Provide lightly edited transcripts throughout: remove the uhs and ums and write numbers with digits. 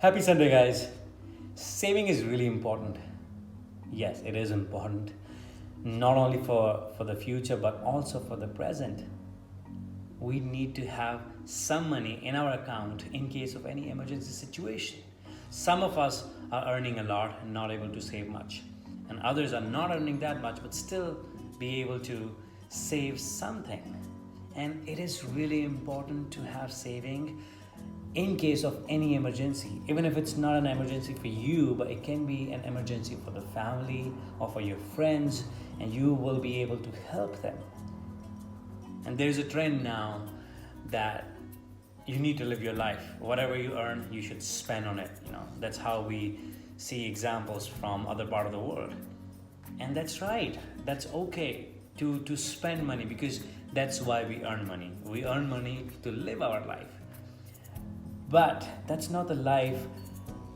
Happy Sunday, guys. Saving is really important. Yes, it is important. Not only for the future, but also for the present. We need to have some money in our account in case of any emergency situation. Some of us are earning a lot and not able to save much, and others are not earning that much but still be able to save something. And it is really important to have saving in case of any emergency, even if it's not an emergency for you, but it can be an emergency for the family or for your friends, and you will be able to help them. And there's a trend now that you need to live your life. Whatever you earn, you should spend on it. That's how we see examples from other part of the world. And that's right. That's okay to spend money, because that's why we earn money. We earn money to live our life. But that's not the life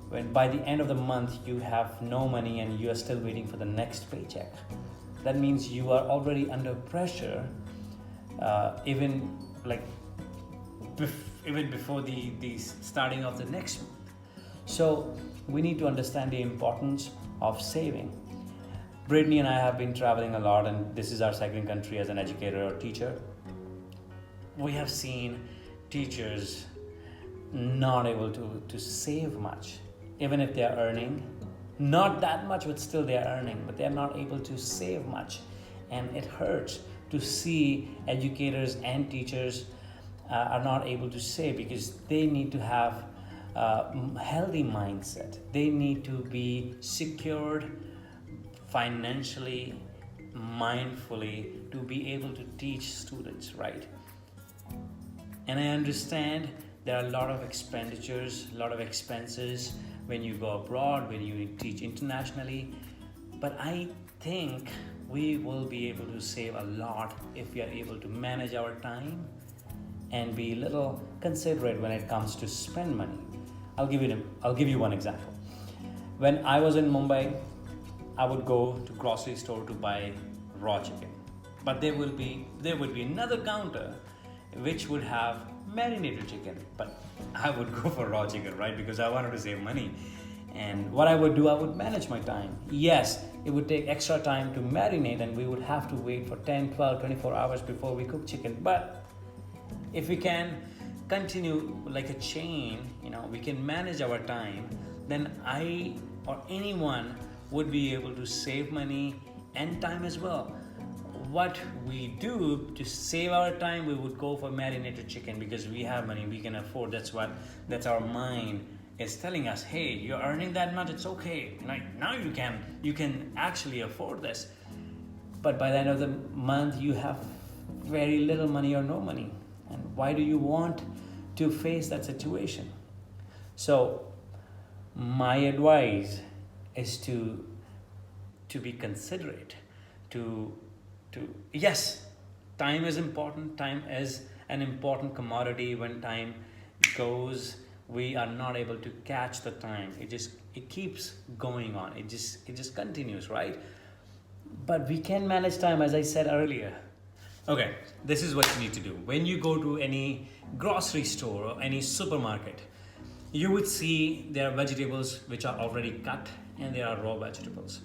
when by the end of the month you have no money and you are still waiting for the next paycheck. That means you are already under pressure, even before the starting of the next month. So we need to understand the importance of saving. Brittany and I have been traveling a lot, and this is our second country as an educator or teacher. We have seen teachers not able to save much, even if they are earning not that much, but still they are earning, but they are not able to save much. And it hurts to see educators and teachers are not able to save, because they need to have a healthy mindset. They need to be secured financially, mindfully, to be able to teach students right. And I understand there are a lot of expenditures, a lot of expenses when you go abroad, when you teach internationally. But I think we will be able to save a lot if we are able to manage our time and be a little considerate when it comes to spend money. I'll give you one example. When I was in Mumbai, I would go to grocery store to buy raw chicken. But there would be another counter which would have marinated chicken, but I would go for raw chicken, right? Because I wanted to save money. And what I would do, I would manage my time. Yes, it would take extra time to marinate, and we would have to wait for 10, 12, 24 hours before we cook chicken. But if we can continue like a chain, we can manage our time, then I or anyone would be able to save money and time as well. What we do to save our time, we would go for marinated chicken because we have money, we can afford. That's our mind is telling us, hey, you're earning that much, it's okay. Now you can actually afford this. But by the end of the month, you have very little money or no money. And why do you want to face that situation? So my advice is to be considerate, yes, time is important. Time is an important commodity. When time goes, we are not able to catch the time. It keeps going on. It just continues, right? But we can manage time, as I said earlier. Okay, this is what you need to do. When you go to any grocery store or any supermarket, you would see there are vegetables which are already cut and there are raw vegetables.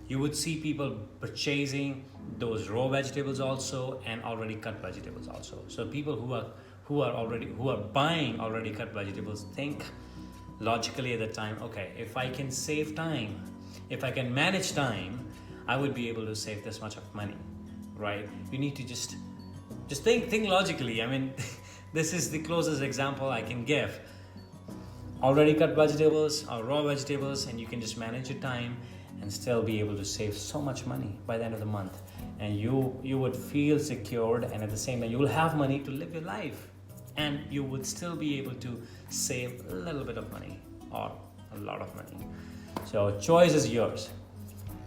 You would see people purchasing those raw vegetables also and already cut vegetables also. So people who are buying already cut vegetables think logically at the time, okay, if I can save time, if I can manage time, I would be able to save this much of money, right? You need to just think logically. I mean, this is the closest example I can give. Already cut vegetables or raw vegetables, and you can just manage your time and still be able to save so much money by the end of the month. And you would feel secured, and at the same time you will have money to live your life, and you would still be able to save a little bit of money or a lot of money. So choice is yours,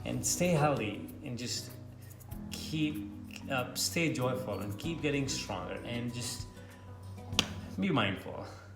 and stay healthy and just stay joyful and keep getting stronger, and just be mindful.